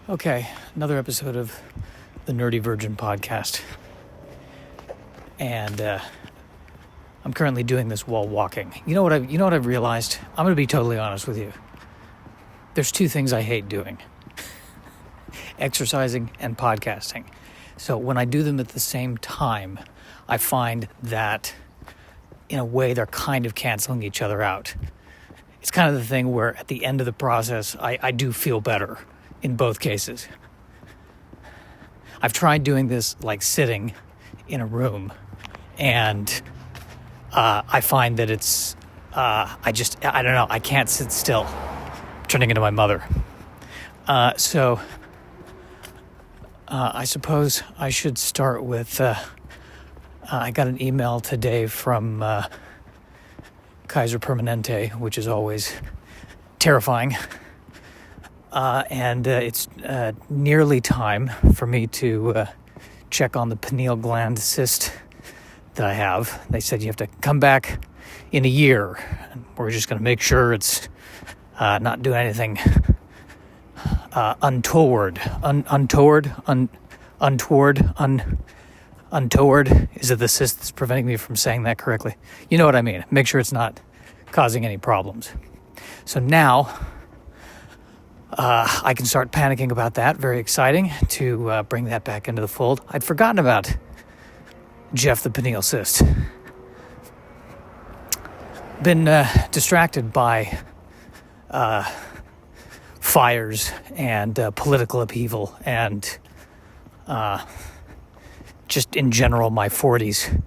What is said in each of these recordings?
Okay, another episode of the Nerdy Virgin podcast. And I'm currently doing this while walking. You know what I've realized? I'm going to be totally honest with you. There's two things I hate doing. Exercising and podcasting. So when I do them at the same time, I find that in a way they're kind of canceling each other out. It's kind of the thing where at the end of the process, I do feel better in both cases. I've tried doing this like sitting in a room, and I find that it's, I don't know, I can't sit still. I'm turning into my mother. So I suppose I should start with, I got an email today from Kaiser Permanente, which is always terrifying. And it's nearly time for me to check on the pineal gland cyst that I have. They said you have to come back in a year. And we're just going to make sure it's not doing anything untoward. Untoward. Is it the cyst that's preventing me from saying that correctly? You know what I mean. Make sure it's not causing any problems. So now I can start panicking about that. Very exciting to bring that back into the fold. I'd forgotten about Jeff the pineal cyst. Been distracted by fires and political upheaval and just in general my 40s.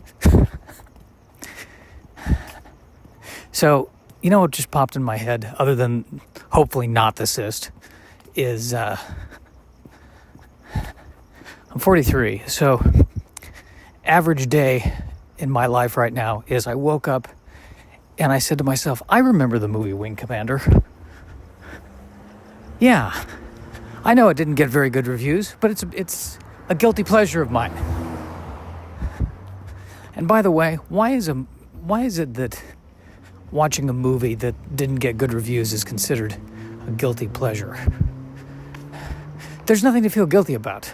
So, you know what just popped in my head, other than hopefully not the cyst, is I'm 43, so average day in my life right now is I woke up and I said to myself, I remember the movie Wing Commander. Yeah, I know it didn't get very good reviews, but it's a guilty pleasure of mine. And by the way, why is it that watching a movie that didn't get good reviews is considered a guilty pleasure? There's nothing to feel guilty about.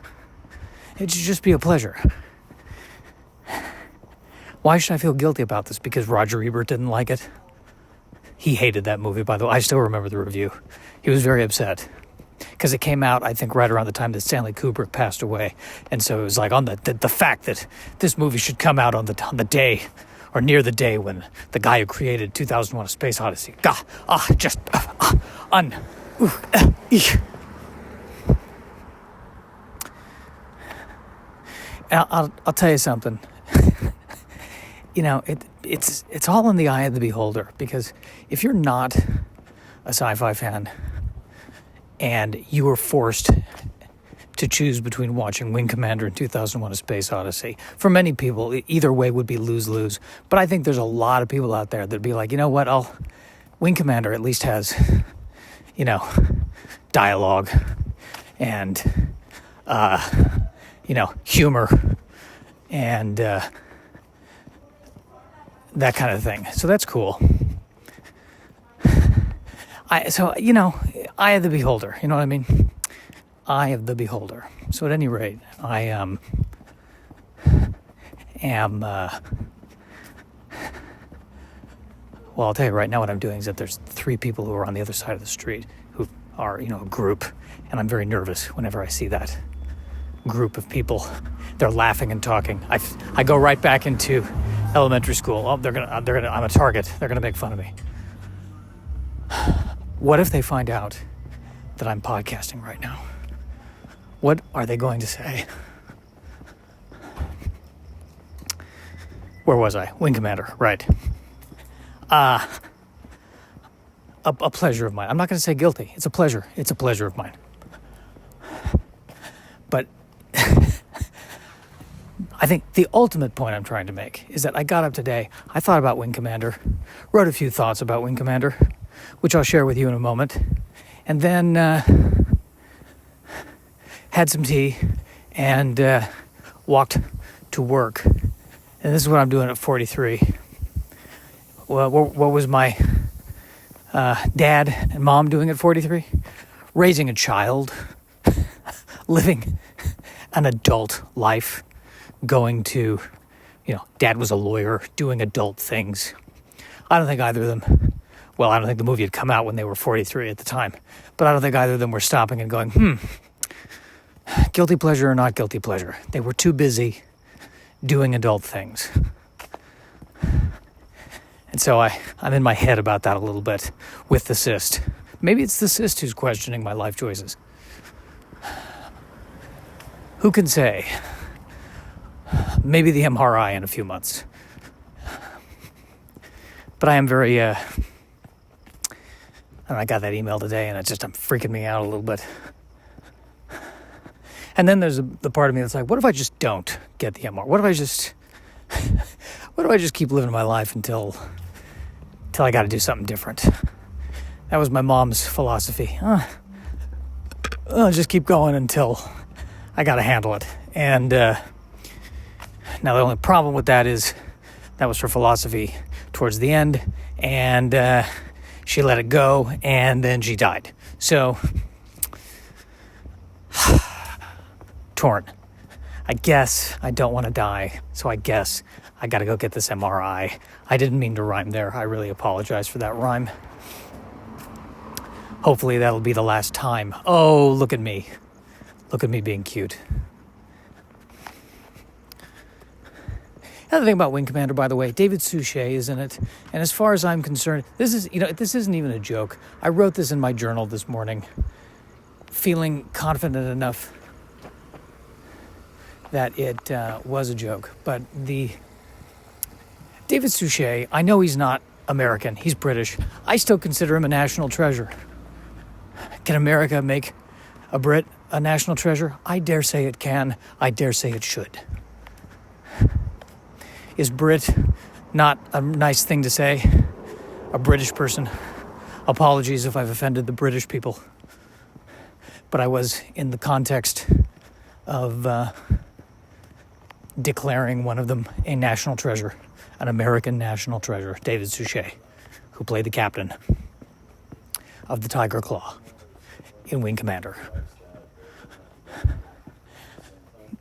It should just be a pleasure. Why should I feel guilty about this? Because Roger Ebert didn't like it? He hated that movie, by the way. I still remember the review. He was very upset. Because it came out, I think, right around the time that Stanley Kubrick passed away. And so it was like on the fact that this movie should come out on the day, or near the day when the guy who created 2001: A Space Odyssey. I'll tell you something. You know, it's all in the eye of the beholder, because if you're not a sci-fi fan and you were forced to choose between watching Wing Commander and 2001: A Space Odyssey, for many people, either way would be lose-lose. But I think there's a lot of people out there that'd be like, you know what, Wing Commander at least has, dialogue and, humor and that kind of thing. So that's cool. Eye of the beholder, you know what I mean? Eye of the beholder. So at any rate, I am well, I'll tell you right now what I'm doing is that there's 3 people who are on the other side of the street who are, a group, and I'm very nervous whenever I see that group of people. They're laughing and talking. I go right back into elementary school. Oh, I'm a target. They're gonna make fun of me. What if they find out that I'm podcasting right now? What are they going to say? Where was I? Wing Commander, right. A pleasure of mine. I'm not going to say guilty. It's a pleasure. It's a pleasure of mine. But I think the ultimate point I'm trying to make is that I got up today, I thought about Wing Commander, wrote a few thoughts about Wing Commander, which I'll share with you in a moment, and then had some tea and walked to work. And this is what I'm doing at 43. Well, what was my dad and mom doing at 43? Raising a child. living an adult life, going to, Dad was a lawyer, doing adult things. I don't think either of them, I don't think the movie had come out when they were 43 at the time, but I don't think either of them were stopping and going, guilty pleasure or not guilty pleasure. They were too busy doing adult things. And so I'm in my head about that a little bit with the cyst. Maybe it's the cyst who's questioning my life choices. Who can say? Maybe the MRI in a few months. But I am very, and I got that email today and I'm freaking me out a little bit. And then there's the part of me that's like, what if I just don't get the MRI? What if I just keep living my life until I got to do something different? That was my mom's philosophy. I'll just keep going until I got to handle it. And now the only problem with that is that was her philosophy towards the end, and she let it go, and then she died. So, torn. I guess I don't want to die, so I guess I got to go get this MRI. I didn't mean to rhyme there. I really apologize for that rhyme. Hopefully that'll be the last time. Oh, look at me. Look at me being cute. Another thing about Wing Commander, by the way, David Suchet is in it. And as far as I'm concerned, this isn't even a joke. I wrote this in my journal this morning, feeling confident enough that it was a joke. But the David Suchet, I know he's not American. He's British. I still consider him a national treasure. Can America make a Brit a national treasure? I dare say it can. I dare say it should. Is Brit not a nice thing to say? A British person? Apologies if I've offended the British people. But I was in the context of declaring one of them a national treasure, an American national treasure, David Suchet, who played the captain of the Tiger Claw in Wing Commander.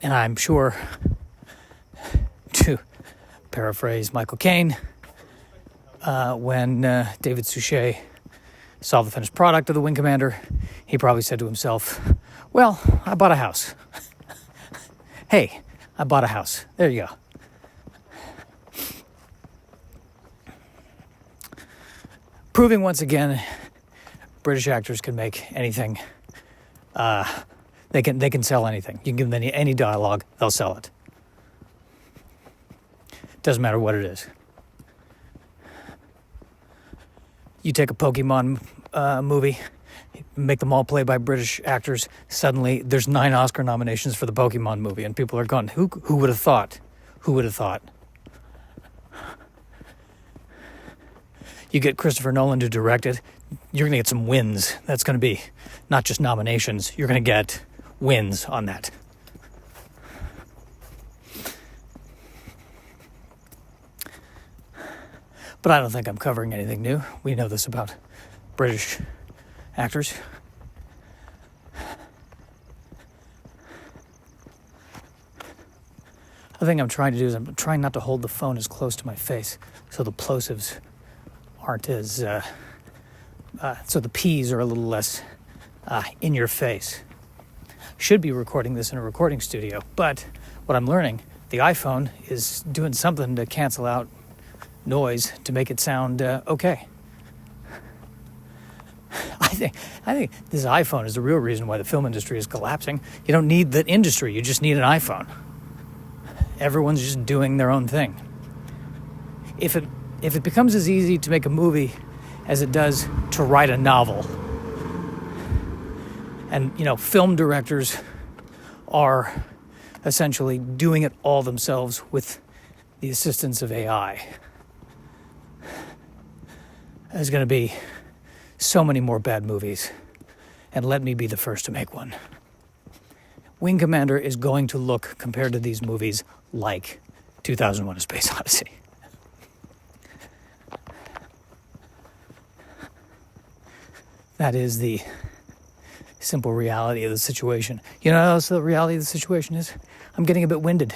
And I'm sure, to paraphrase Michael Caine, when David Suchet saw the finished product of the Wing Commander, he probably said to himself, well, I bought a house. Hey, I bought a house. There you go. Proving once again, British actors can make anything. They can sell anything. You can give them any dialogue, they'll sell it. Doesn't matter what it is. You take a Pokemon movie, make them all played by British actors. Suddenly, there's 9 Oscar nominations for the Pokemon movie, and people are going, who would have thought? Who would have thought? You get Christopher Nolan to direct it, you're going to get some wins. That's going to be not just nominations. You're going to get wins on that. But I don't think I'm covering anything new. We know this about British actors. The thing I'm trying to do is I'm trying not to hold the phone as close to my face so the plosives aren't as... so the P's are a little less in your face. Should be recording this in a recording studio, but what I'm learning, the iPhone is doing something to cancel out noise to make it sound okay. I think this iPhone is the real reason why the film industry is collapsing. You don't need the industry, you just need an iPhone. Everyone's just doing their own thing. If it becomes as easy to make a movie as it does to write a novel, and film directors are essentially doing it all themselves with the assistance of AI, there's going to be so many more bad movies, and let me be the first to make one. Wing Commander is going to look, compared to these movies, like 2001: A Space Odyssey. That is the simple reality of the situation. You know what else the reality of the situation is? I'm getting a bit winded.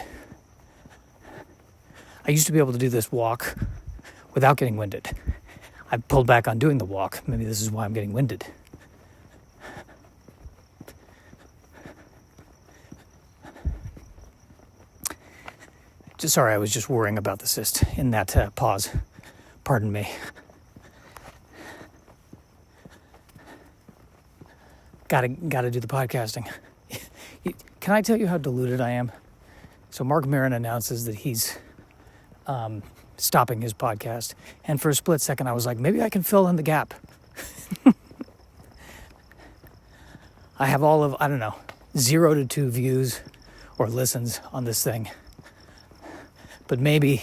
I used to be able to do this walk without getting winded. I pulled back on doing the walk. Maybe this is why I'm getting winded. Sorry, I was just worrying about the cyst in that pause. Pardon me. Gotta do the podcasting. Can I tell you how deluded I am? So Mark Maron announces that he's stopping his podcast. And for a split second, I was like, maybe I can fill in the gap. I have all of, 0 to 2 views or listens on this thing. But maybe,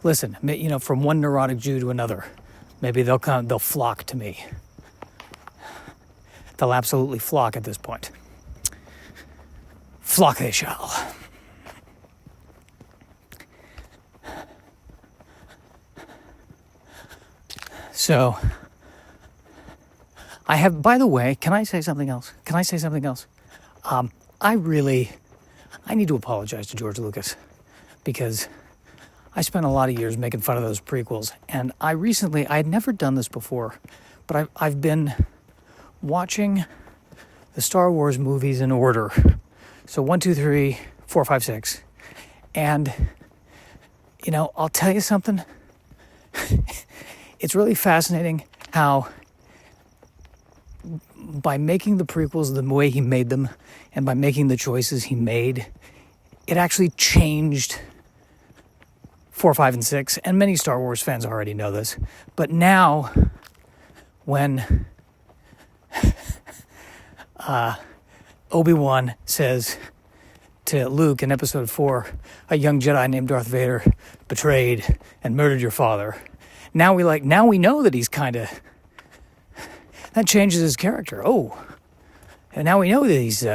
listen, from one neurotic Jew to another, maybe they'll flock to me. They'll absolutely flock at this point. Flock they shall. So, I have, by the way, can I say something else? I need to apologize to George Lucas because I spent a lot of years making fun of those prequels. And I had never done this before, but I've been watching the Star Wars movies in order. So 1, 2, 3, 4, 5, 6. And, I'll tell you something. It's really fascinating how by making the prequels the way he made them and by making the choices he made, it actually changed 4, 5, and 6. And many Star Wars fans already know this. But now, when Obi-Wan says to Luke in episode 4, a young Jedi named Darth Vader betrayed and murdered your father. Now we know that he's kind of, that changes his character. Oh, and now we know that he's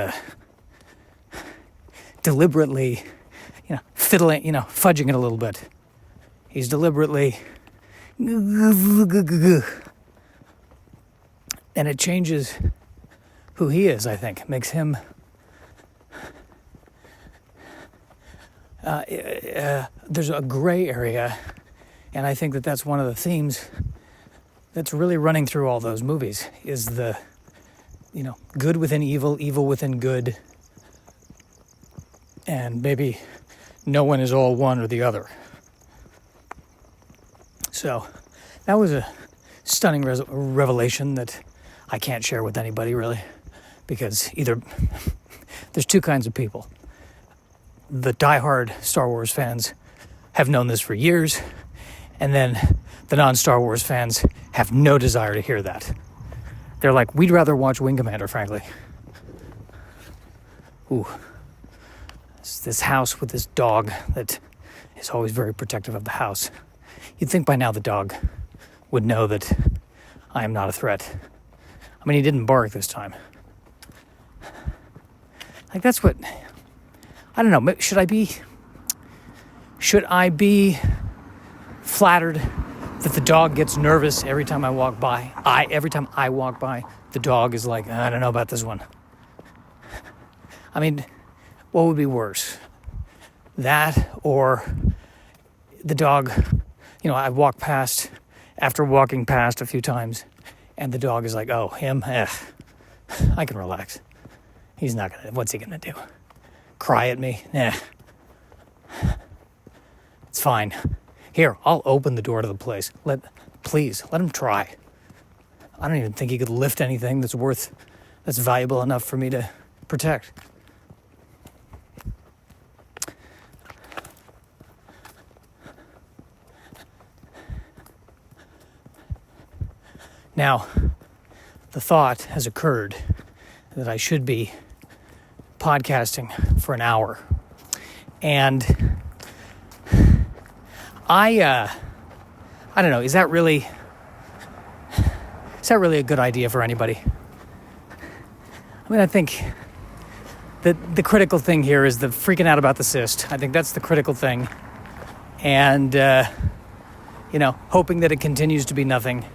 deliberately, fiddling, fudging it a little bit. He's deliberately, and it changes who he is, I think. Makes him, there's a gray area, and I think that that's one of the themes that's really running through all those movies, is the, good within evil, evil within good, and maybe no one is all one or the other. So that was a stunning revelation that I can't share with anybody, really, because either there's two kinds of people. The diehard Star Wars fans have known this for years, and then the non-Star Wars fans have no desire to hear that. They're like, we'd rather watch Wing Commander, frankly. Ooh. It's this house with this dog that is always very protective of the house. You'd think by now the dog would know that I am not a threat. I mean, he didn't bark this time. Like, that's what, I don't know, should I be flattered that the dog gets nervous every time I walk by? Every time I walk by, the dog is like, I don't know about this one. I mean, what would be worse? That or the dog, I walk past, after walking past a few times, and the dog is like, oh, him? I can relax. He's not what's he gonna do? Cry at me? It's fine. Here, I'll open the door to the place. Please, let him try. I don't even think he could lift anything that's valuable enough for me to protect. Now, the thought has occurred that I should be podcasting for an hour. And I don't know, is that really a good idea for anybody? I mean, I think that the critical thing here is the freaking out about the cyst. I think that's the critical thing. And, hoping that it continues to be nothing.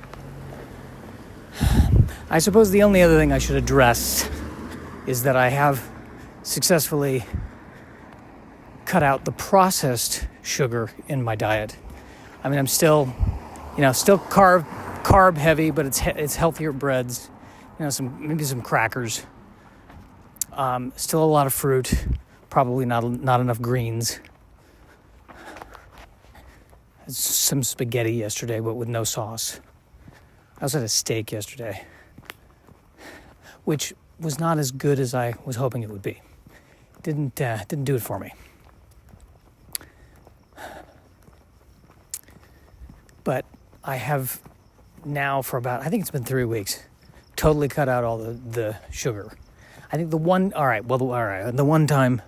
I suppose the only other thing I should address is that I have successfully cut out the processed sugar in my diet. I mean, I'm still carb heavy, but it's healthier breads, maybe some crackers. Still a lot of fruit, probably not enough greens. Some spaghetti yesterday, but with no sauce. I also had a steak yesterday, which was not as good as I was hoping it would be. Didn't do it for me. But I have now for about, I think it's been 3 weeks, totally cut out all the sugar. I think the one time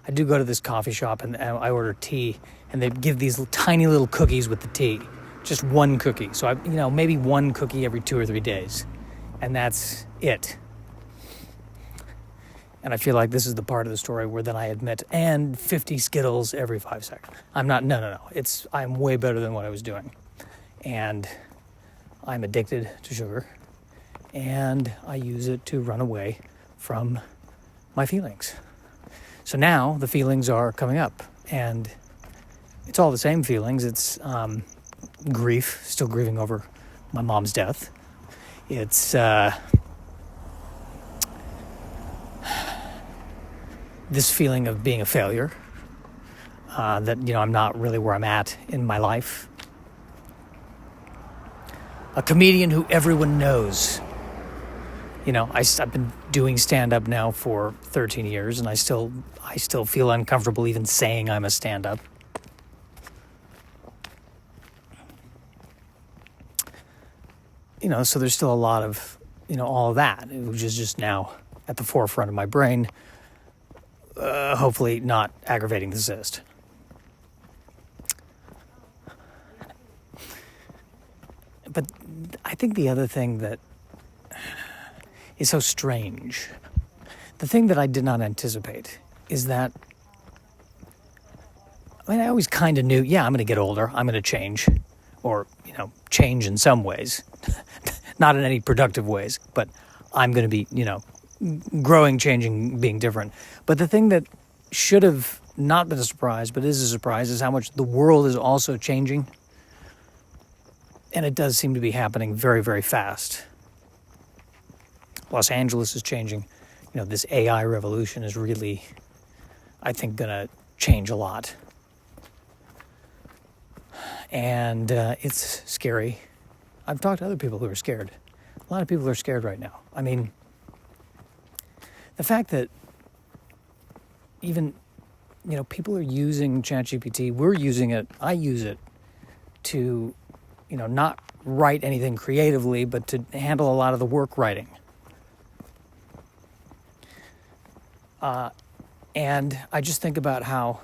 I do go to this coffee shop and I order tea, and they give these tiny little cookies with the tea, just one cookie. So maybe one cookie every 2 or 3 days, and that's it. And I feel like this is the part of the story where then I admit, and 50 Skittles every 5 seconds. I'm not, no. I'm way better than what I was doing. And I'm addicted to sugar, and I use it to run away from my feelings. So now the feelings are coming up, and it's all the same feelings. It's grief, still grieving over my mom's death. It's this feeling of being a failure, that I'm not really where I'm at in my life. A comedian who everyone knows. I've been doing stand-up now for 13 years, and I still feel uncomfortable even saying I'm a stand-up. So there's still a lot of, all of that, which is just now at the forefront of my brain, hopefully not aggravating the cyst. But I think the other thing that is so strange, the thing that I did not anticipate, is that, I always kind of knew, I'm going to get older, I'm going to change, or, change in some ways, not in any productive ways, but I'm going to be, growing, changing, being different. But the thing that should have not been a surprise, but is a surprise, is how much the world is also changing. And it does seem to be happening very, very fast. Los Angeles is changing. This AI revolution is really, I think, going to change a lot. And it's scary. I've talked to other people who are scared. A lot of people are scared right now. The fact that even, people are using ChatGPT, we're using it, I use it to, not write anything creatively, but to handle a lot of the work writing. And I just think about how,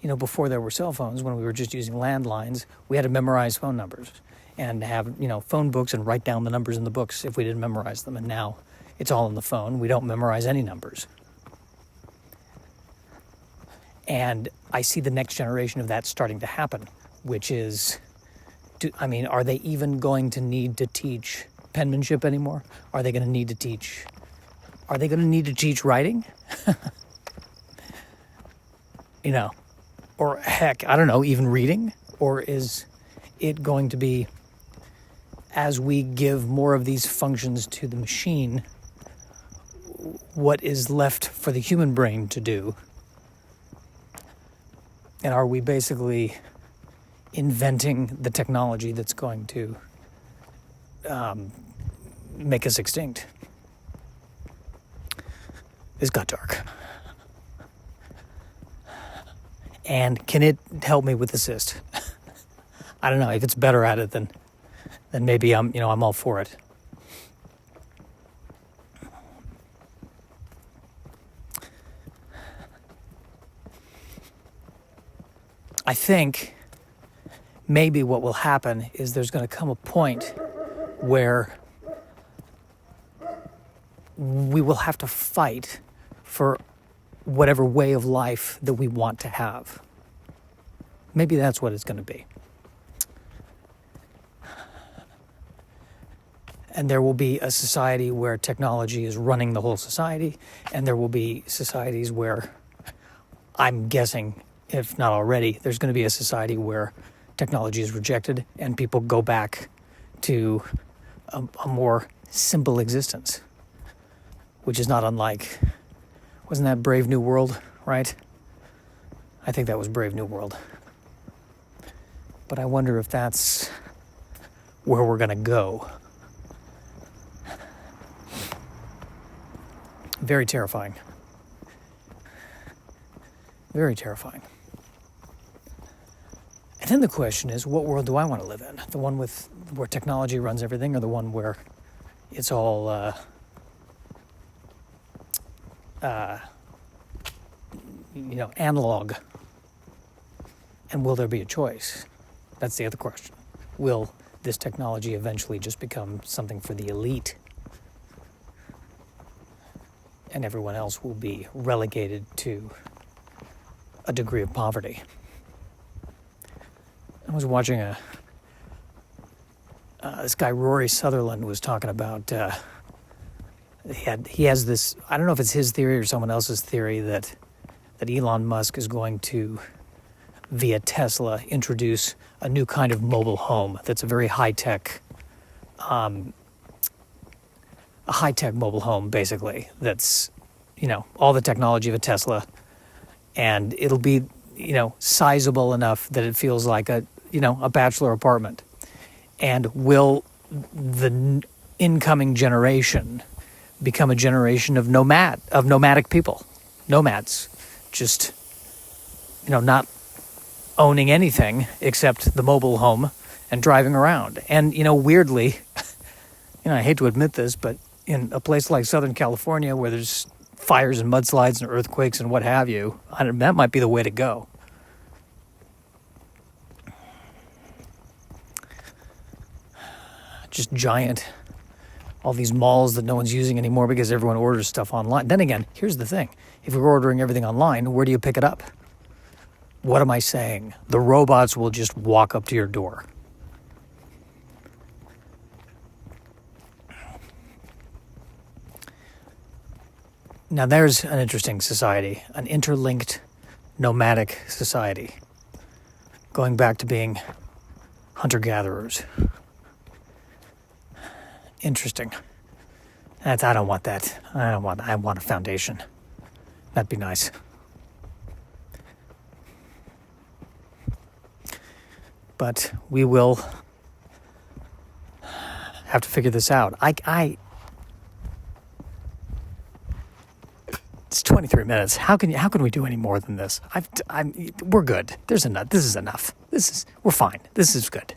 before there were cell phones, when we were just using landlines, we had to memorize phone numbers and have, phone books and write down the numbers in the books if we didn't memorize them. And now it's all in the phone. We don't memorize any numbers. And I see the next generation of that starting to happen, which is, are they even going to need to teach penmanship anymore? Are they going to need to teach writing? Or heck, I don't know, even reading? Or is it going to be, as we give more of these functions to the machine, what is left for the human brain to do? And are we basically inventing the technology that's going to make us extinct? This got dark. And can it help me with the cyst? I don't know. If it's better at it, then maybe I'm all for it. I think maybe what will happen is there's going to come a point where we will have to fight for whatever way of life that we want to have. Maybe that's what it's going to be. And there will be a society where technology is running the whole society, and there will be societies where, I'm guessing, if not already, there's going to be a society where technology is rejected and people go back to a more simple existence, which is not unlike, wasn't that Brave New World, right? I think that was Brave New World. But I wonder if that's where we're going to go. Very terrifying. Very terrifying. And then the question is, what world do I want to live in? The one where technology runs everything, or the one where it's all analog? And will there be a choice? That's the other question. Will this technology eventually just become something for the elite, and everyone else will be relegated to a degree of poverty? I was watching this guy Rory Sutherland was talking about. He has this. I don't know if it's his theory or someone else's theory that Elon Musk is going to, via Tesla, introduce a new kind of mobile home that's a very high-tech mobile home, basically, that's, all the technology of a Tesla, and it'll be, sizable enough that it feels like a bachelor apartment. And will the incoming generation become a generation of nomadic people, nomads, just, not owning anything except the mobile home and driving around. And, weirdly, I hate to admit this, but in a place like Southern California where there's fires and mudslides and earthquakes and what have you, that might be the way to go. Just giant, all these malls that no one's using anymore because everyone orders stuff online. Then again, here's the thing. If you're ordering everything online, where do you pick it up? What am I saying? The robots will just walk up to your door. Now there's an interesting society, an interlinked nomadic society, going back to being hunter-gatherers. Interesting. I don't want that. I want a foundation. That'd be nice. But we will have to figure this out. It's 23 minutes. How can we do any more than this? We're good. There's enough. This is enough. We're fine. This is good.